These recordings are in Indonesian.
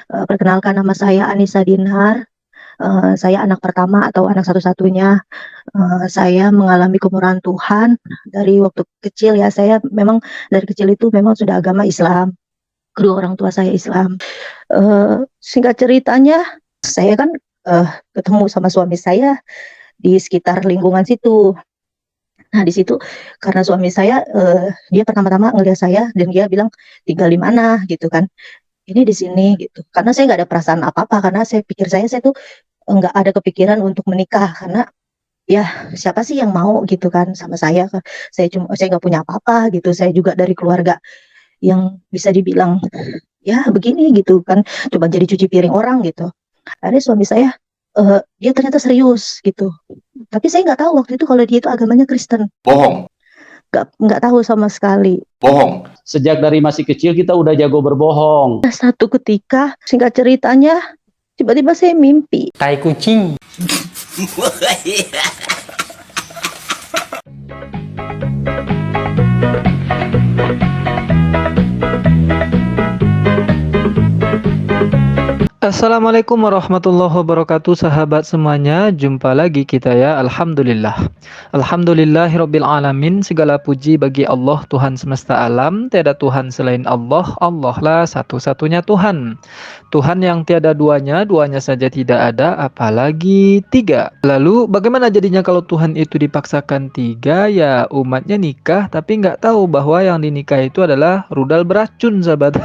Perkenalkan nama saya Anissa Dinar. Saya anak pertama atau anak satu-satunya. Saya mengalami kemurahan Tuhan dari waktu kecil ya. Saya memang dari kecil itu memang sudah agama Islam. Kedua orang tua saya Islam. Singkat ceritanya, saya kan ketemu sama suami saya di sekitar lingkungan situ. Nah, di situ karena suami saya dia pertama-tama ngelihat saya dan dia bilang tinggal di mana gitu kan. Ini di sini gitu. Karena saya nggak ada perasaan apa-apa karena saya pikir saya tuh nggak ada kepikiran untuk menikah karena ya siapa sih yang mau gitu kan sama saya. Saya nggak punya apa-apa gitu. Saya juga dari keluarga yang bisa dibilang ya begini gitu kan, coba jadi cuci piring orang gitu. Akhirnya suami saya dia ternyata serius gitu. Tapi saya nggak tahu waktu itu kalau dia itu agamanya Kristen. Bohong. Nggak tahu sama sekali. Bohong. Sejak dari masih kecil kita udah jago berbohong. Satu ketika, singkat ceritanya, tiba-tiba saya mimpi. Tai kucing. Assalamualaikum warahmatullahi wabarakatuh, sahabat semuanya. Jumpa lagi kita ya. Alhamdulillahirabbil alamin. Segala puji bagi Allah, Tuhan semesta alam. Tiada Tuhan selain Allah. Allah lah satu-satunya Tuhan. Tuhan yang tiada duanya, duanya saja tidak ada, apalagi tiga. Lalu bagaimana jadinya kalau Tuhan itu dipaksakan tiga? Ya umatnya nikah tapi nggak tahu bahwa yang dinikah itu adalah rudal beracun, sahabat.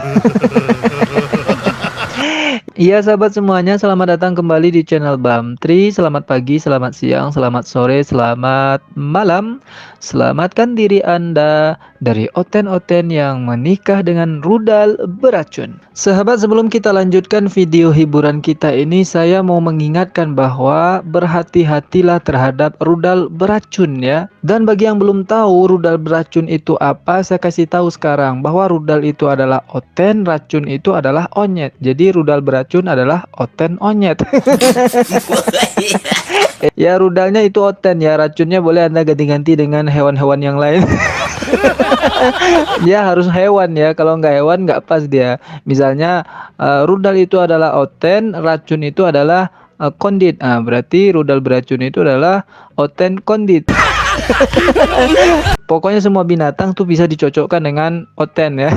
Iya sahabat semuanya, selamat datang kembali di channel Bamtri. Selamat pagi, selamat siang, selamat sore, selamat malam. Selamatkan diri Anda dari oten-oten yang menikah dengan rudal beracun. Sahabat, sebelum kita lanjutkan video hiburan kita ini, saya mau mengingatkan bahwa berhati-hatilah terhadap rudal beracun ya. Dan bagi yang belum tahu rudal beracun itu apa, saya kasih tahu sekarang bahwa rudal itu adalah oten, racun itu adalah onyet. Jadi rudal beracun adalah oten onyet. Ya rudalnya itu oten ya, racunnya boleh Anda ganti-ganti dengan hewan-hewan yang lain. Ya harus hewan ya, kalau nggak hewan nggak pas dia. Misalnya rudal itu adalah oten, racun itu adalah kondit. Berarti rudal beracun itu adalah oten kondit. Pokoknya semua binatang tuh bisa dicocokkan dengan oten ya.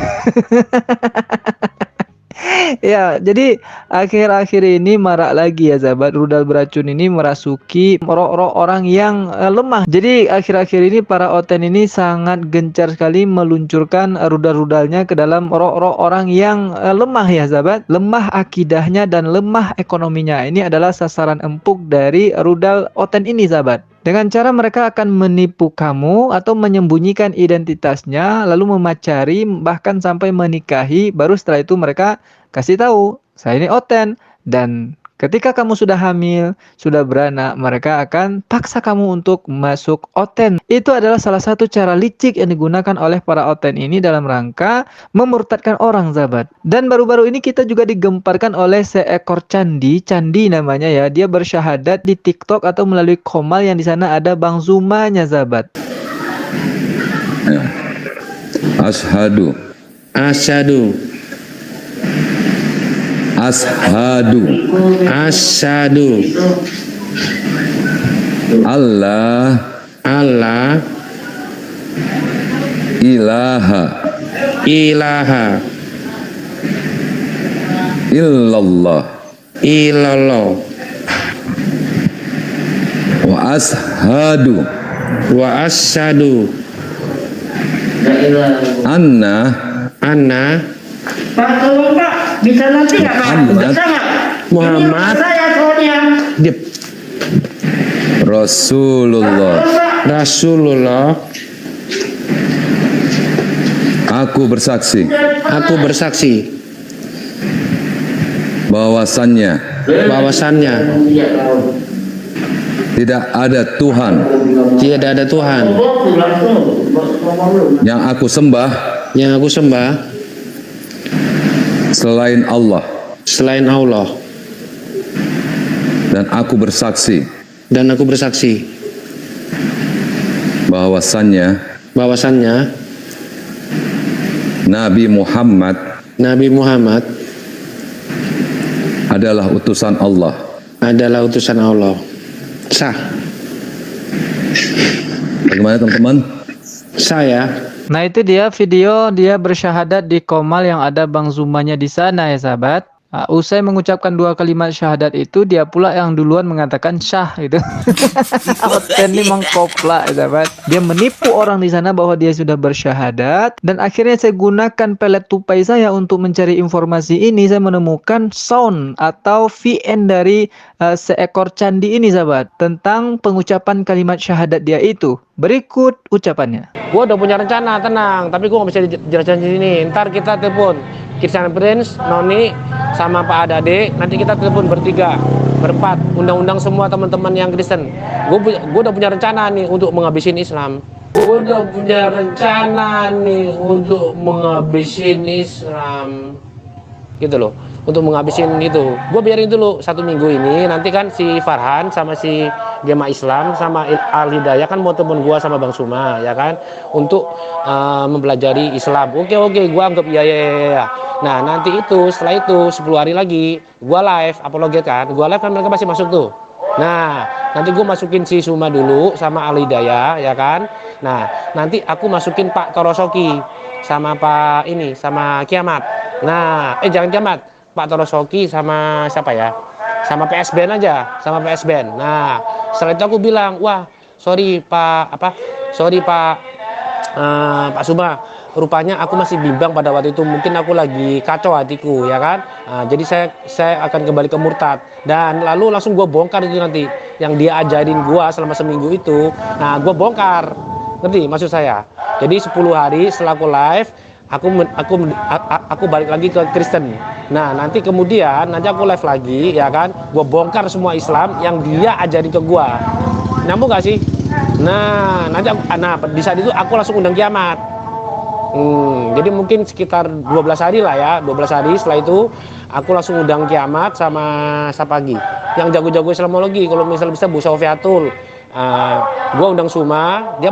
Ya, jadi akhir-akhir ini marak lagi ya sahabat, rudal beracun ini merasuki roh-roh orang yang lemah. Jadi akhir-akhir ini para oten ini sangat gencar sekali meluncurkan rudal-rudalnya ke dalam roh-roh orang yang lemah ya sahabat. Lemah akidahnya dan lemah ekonominya. Ini adalah sasaran empuk dari rudal oten ini sahabat. Dengan cara mereka akan menipu kamu atau menyembunyikan identitasnya, lalu memacari bahkan sampai menikahi, baru setelah itu mereka kasih tahu, saya ini oten. Dan ketika kamu sudah hamil, sudah beranak, mereka akan paksa kamu untuk masuk oten. Itu adalah salah satu cara licik yang digunakan oleh para oten ini dalam rangka memurtadkan orang sahabat. Dan baru-baru ini kita juga digemparkan oleh seekor candi namanya ya. Dia bersyahadat di TikTok atau melalui komal yang di sana ada Bang Zumanya sahabat. Ashadu. Asyadu. Ashadu. Asyadu. Allah Allah ilaha ilaha illallah illallah wa ashadu wa asyadu anna anna Pak, tolong Pak, bisa nanti nggak Pak? Muhammad. Bisa nggak? Muhammad. Ini saya soalnya. Dip. Rasulullah. Rasulullah. Aku bersaksi Aku bersaksi bahwasannya bahwasannya tidak ada Tuhan tidak ada Tuhan yang aku sembah selain Allah, selain Allah, dan aku bersaksi bahwasannya Nabi Muhammad Nabi Muhammad adalah utusan Allah. adalah utusan Allah. Sah. Bagaimana teman-teman? Sah ya. Nah itu dia video dia bersyahadat di Komal yang ada Bang Zumanya di sana ya sahabat. Usai mengucapkan 2 kalimat syahadat itu dia pula yang duluan mengatakan syah gitu. Oten ini mengkoplak ya sahabat. Dia menipu orang di sana bahwa dia sudah bersyahadat dan akhirnya saya gunakan pelet tupai saya untuk mencari informasi ini. Saya menemukan sound atau VN dari seekor candi ini sahabat tentang pengucapan kalimat syahadat dia itu. Berikut ucapannya. Gue udah punya rencana, tenang. Tapi gue gak bisa dijelasin di sini. Ntar kita telepon Kirsan Prince, Noni, sama Pak Adade. Nanti kita telepon bertiga, berempat. Undang-undang semua teman-teman yang Kristen. Gue udah punya rencana nih untuk menghabisin Islam. Gue udah punya rencana nih untuk menghabisin Islam. Gitu loh. Untuk menghabisin itu. Gue biarin dulu 1 minggu ini. Nanti kan si Farhan sama si Jemaah Islam sama Al Hidayah kan mau temen gue sama Bang Suma ya kan untuk mempelajari Islam. Oke gue anggap ya. Nah nanti itu setelah itu 10 hari lagi gue live apologet kan. Gue live kan mereka masih masuk tuh. Nah nanti gue masukin si Suma dulu sama Al Hidayah ya kan. Nah nanti aku masukin Pak Torosoki sama Pak ini sama Kiamat. Nah jangan Kiamat, Pak Torosoki sama siapa ya? Sama PSBN aja, sama PSBN. Nah, setelah itu aku bilang, wah, sorry Pak Pak Suma, rupanya aku masih bimbang pada waktu itu. Mungkin aku lagi kacau hatiku, ya kan? Nah, jadi saya akan kembali ke murtad. Dan lalu langsung gue bongkar itu nanti yang dia ajarin gue selama seminggu itu. Nah, gue bongkar, ngerti maksud saya? Jadi 10 hari setelah aku live. Aku balik lagi ke Kristen. Nah nanti kemudian aku live lagi ya kan, gue bongkar semua Islam yang dia ajarin ke gue. Nyambung gak sih? Nah nanti di saat itu aku langsung undang Kiamat. Jadi mungkin sekitar 12 hari lah ya, 12 hari setelah itu aku langsung undang Kiamat sama Sapagi yang jago-jago Islamologi. Kalau misal bisa Bu Sofiatul. Gue undang Suma, dia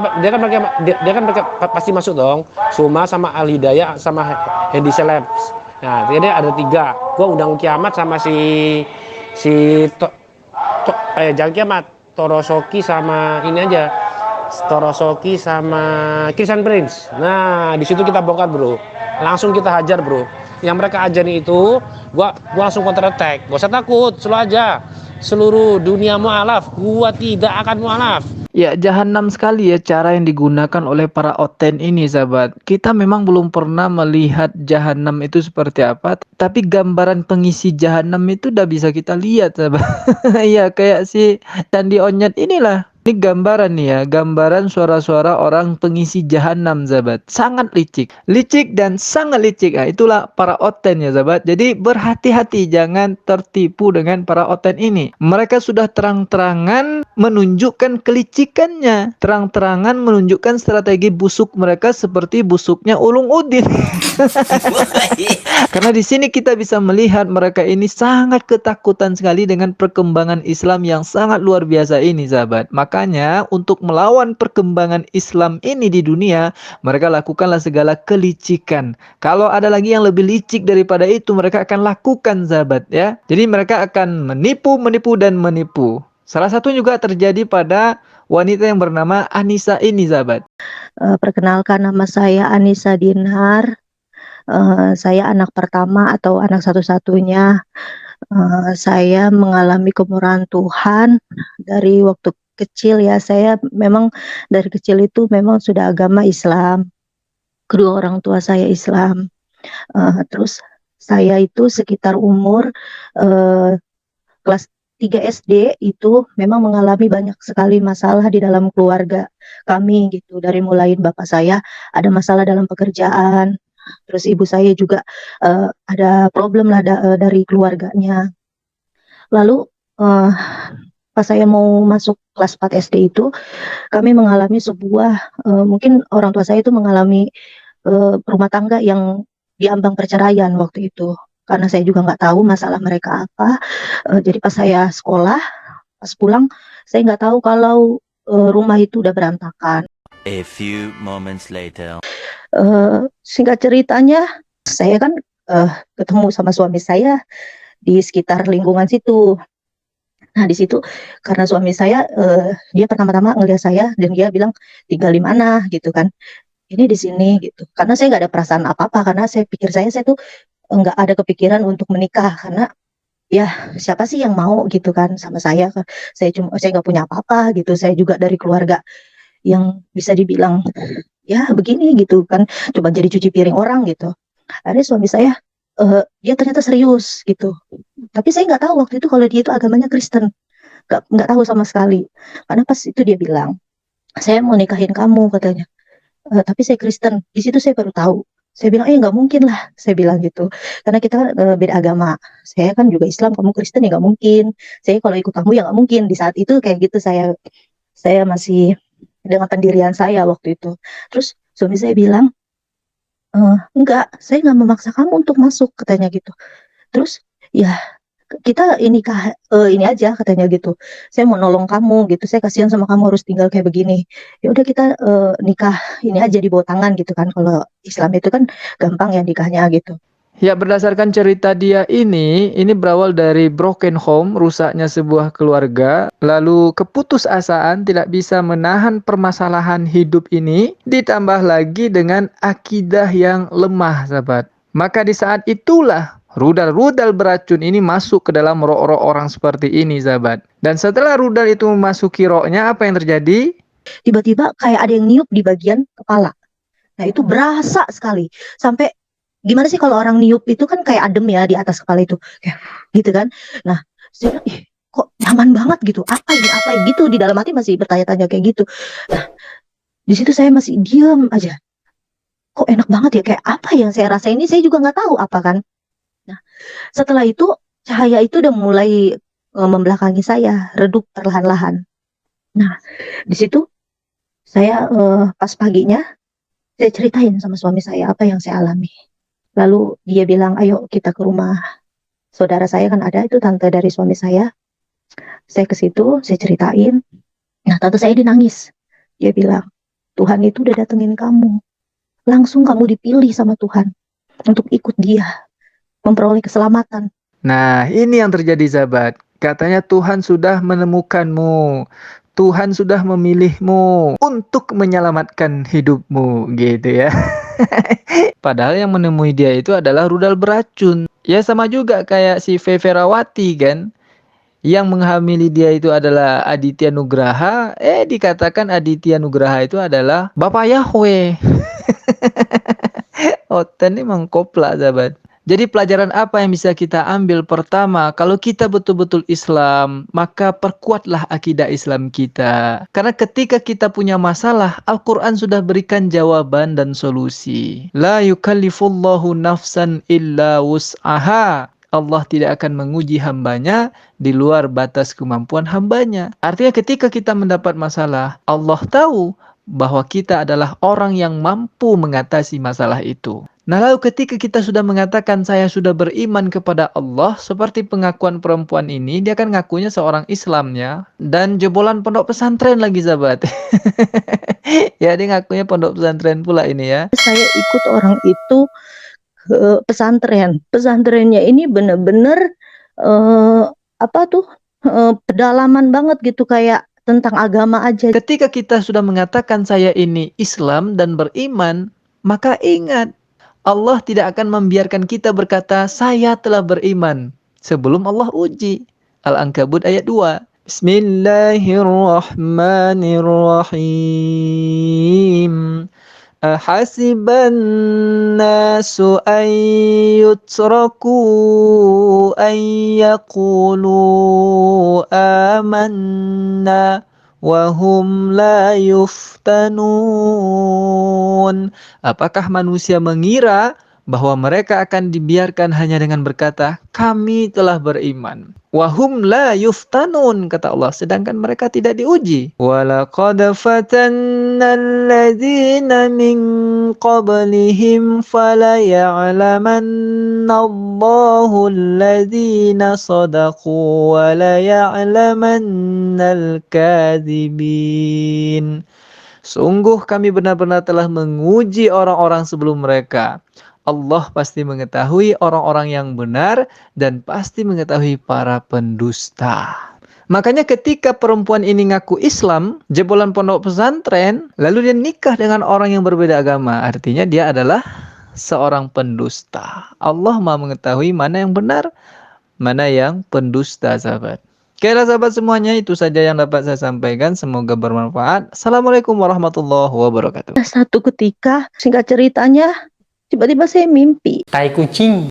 kan pasti masuk dong. Suma sama Al Hidayah sama Hendy Celebs. Nah, jadi ada 3. Gue undang Kiamat sama jangan Kiamat, Torosoki sama ini aja. Torosoki sama Kirsan Prince. Nah, di situ kita bongkar, Bro. Langsung kita hajar, Bro. Yang mereka ajarin itu, gua langsung counter attack. Gak usah takut, selalu aja. Seluruh dunia mu'alaf, gua tidak akan mu'alaf. Ya, jahanam sekali ya cara yang digunakan oleh para oten ini, sahabat. Kita memang belum pernah melihat jahanam itu seperti apa, tapi gambaran pengisi jahanam itu udah bisa kita lihat, sahabat. Iya, kayak si Candi Onyet inilah. Ini gambaran nih ya, gambaran suara-suara orang pengisi jahanam, sahabat. Sangat licik. Licik dan sangat licik. Nah, itulah para oten ya, sahabat. Jadi berhati-hati, jangan tertipu dengan para oten ini. Mereka sudah terang-terangan menunjukkan kelicikannya. Terang-terangan menunjukkan strategi busuk mereka seperti busuknya Ulung Udin. Karena di sini kita bisa melihat mereka ini sangat ketakutan sekali dengan perkembangan Islam yang sangat luar biasa ini, sahabat. Makanya untuk melawan perkembangan Islam ini di dunia, mereka lakukanlah segala kelicikan. Kalau ada lagi yang lebih licik daripada itu, mereka akan lakukan, sahabat ya. Jadi mereka akan menipu, dan menipu. Salah satu juga terjadi pada wanita yang bernama Anissa ini, sahabat. Perkenalkan, nama saya Anissa Dinar. Saya anak pertama atau anak satu-satunya. Saya mengalami kemurahan Tuhan dari waktu kecil ya. Saya memang dari kecil itu memang sudah agama Islam. Kedua orang tua saya Islam. Terus saya itu sekitar umur kelas 3 SD itu memang mengalami banyak sekali masalah di dalam keluarga kami gitu. Dari mulai bapak saya ada masalah dalam pekerjaan, terus ibu saya juga ada problem lah dari keluarganya. Lalu pas saya mau masuk kelas 4 SD itu, kami mengalami sebuah mungkin orang tua saya itu mengalami rumah tangga yang diambang perceraian waktu itu. Karena saya juga nggak tahu masalah mereka apa. Jadi pas saya sekolah, pas pulang, saya nggak tahu kalau rumah itu udah berantakan. A few moments later. Singkat ceritanya, saya kan ketemu sama suami saya di sekitar lingkungan situ. Nah, di situ karena suami saya, dia pertama-tama ngelihat saya dan dia bilang, "Tinggal di mana?" Gitu kan. "Ini di sini," gitu. Karena saya nggak ada perasaan apa-apa, karena saya pikir saya tuh nggak ada kepikiran untuk menikah, karena ya siapa sih yang mau gitu kan sama saya, saya nggak punya apa-apa gitu, saya juga dari keluarga yang bisa dibilang, ya begini gitu kan, coba jadi cuci piring orang gitu. Akhirnya suami saya, dia ternyata serius gitu. Tapi saya nggak tahu waktu itu kalau dia itu agamanya Kristen, nggak tahu sama sekali. Karena pas itu dia bilang, "Saya mau nikahin kamu," katanya, "tapi saya Kristen." Di situ saya baru tahu. Saya bilang, "Eh, nggak mungkin lah," saya bilang gitu. Karena kita kan, beda agama. Saya kan juga Islam, kamu Kristen ya nggak mungkin. Saya kalau ikut kamu ya nggak mungkin. Di saat itu kayak gitu saya masih dengan pendirian saya waktu itu. Terus suami saya bilang, "Enggak, saya nggak memaksa kamu untuk masuk," katanya gitu. Terus, "Ya kita ini aja," katanya gitu, "saya mau nolong kamu gitu, saya kasihan sama kamu harus tinggal kayak begini. Ya udah kita, nikah ini aja di bawah tangan," gitu kan, kalau Islam itu kan gampang ya nikahnya gitu. Ya, berdasarkan cerita dia ini berawal dari broken home, rusaknya sebuah keluarga, lalu keputusasaan tidak bisa menahan permasalahan hidup ini, ditambah lagi dengan akidah yang lemah, sahabat. Maka di saat itulah rudal-rudal beracun ini masuk ke dalam roh-roh orang seperti ini, sahabat. Dan setelah rudal itu memasuki rohnya, apa yang terjadi? Tiba-tiba kayak ada yang niup di bagian kepala. Nah itu berasa sekali, sampai gimana sih kalau orang niup itu kan kayak adem ya di atas kepala itu, kayak gitu kan. Nah, saya bilang, "Ih, kok nyaman banget gitu, apa ini?" Gitu, di dalam hati masih bertanya-tanya kayak gitu. Nah, di situ saya masih diam aja, kok enak banget ya, kayak apa yang saya rasa ini, saya juga nggak tahu apa kan. Nah, setelah itu cahaya itu udah mulai, membelakangi saya, redup perlahan-lahan. Nah, di situ saya, pas paginya saya ceritain sama suami saya apa yang saya alami. Lalu dia bilang, "Ayo kita ke rumah saudara saya," kan ada itu tante dari suami saya. Saya ke situ, saya ceritain. Nah, tante saya dia nangis. Dia bilang, "Tuhan itu udah datengin kamu. Langsung kamu dipilih sama Tuhan untuk ikut dia, memperoleh keselamatan." Nah, ini yang terjadi, sahabat. Katanya Tuhan sudah menemukanmu. Tuhan sudah memilihmu untuk menyelamatkan hidupmu, gitu ya. Padahal yang menemui dia itu adalah rudal beracun. Ya sama juga kayak si Feverawati kan. Yang menghamili dia itu adalah Aditya Nugraha. Dikatakan Aditya Nugraha itu adalah Bapak Yahweh. Oten emang kopla, sahabat. Jadi pelajaran apa yang bisa kita ambil? Pertama, kalau kita betul-betul Islam, maka perkuatlah akidah Islam kita. Karena ketika kita punya masalah, Al-Quran sudah berikan jawaban dan solusi. La yukallifullahu nafsan illa wus'aha. Allah tidak akan menguji hambanya di luar batas kemampuan hambanya. Artinya ketika kita mendapat masalah, Allah tahu bahwa kita adalah orang yang mampu mengatasi masalah itu. Nah, lalu ketika kita sudah mengatakan saya sudah beriman kepada Allah, seperti pengakuan perempuan ini, dia kan ngakunya seorang Islamnya, dan jebolan pondok pesantren lagi, sahabat. Ya, dia ngakunya pondok pesantren pula ini ya. Saya ikut orang itu ke pesantren. Pesantrennya ini bener-bener, pedalaman banget gitu, kayak tentang agama aja. Ketika kita sudah mengatakan saya ini Islam dan beriman, maka ingat, Allah tidak akan membiarkan kita berkata, saya telah beriman, sebelum Allah uji. Al-Ankabut ayat 2. Bismillahirrahmanirrahim. Ahasiban nasu an yutraku an yaqulu amanna wahum la yuftanun. Apakah manusia mengira bahwa mereka akan dibiarkan hanya dengan berkata, kami telah beriman. Wahum la yuftanun, kata Allah, sedangkan mereka tidak diuji. Walaqad fatanna alladhina min qablihim falaya'lamanna Allahu alladhina sadaqu wa laya'lamanna al-kadhibin. Sungguh kami benar-benar telah menguji orang-orang sebelum mereka. Allah pasti mengetahui orang-orang yang benar dan pasti mengetahui para pendusta. Makanya ketika perempuan ini ngaku Islam, jebolan pondok pesantren, lalu dia nikah dengan orang yang berbeda agama, artinya dia adalah seorang pendusta. Allah Maha mengetahui mana yang benar, mana yang pendusta, sahabat. Oke lah sahabat semuanya, itu saja yang dapat saya sampaikan. Semoga bermanfaat. Assalamualaikum warahmatullahi wabarakatuh. Satu ketika, singkat ceritanya, tiba-tiba saya mimpi. Tai kucing.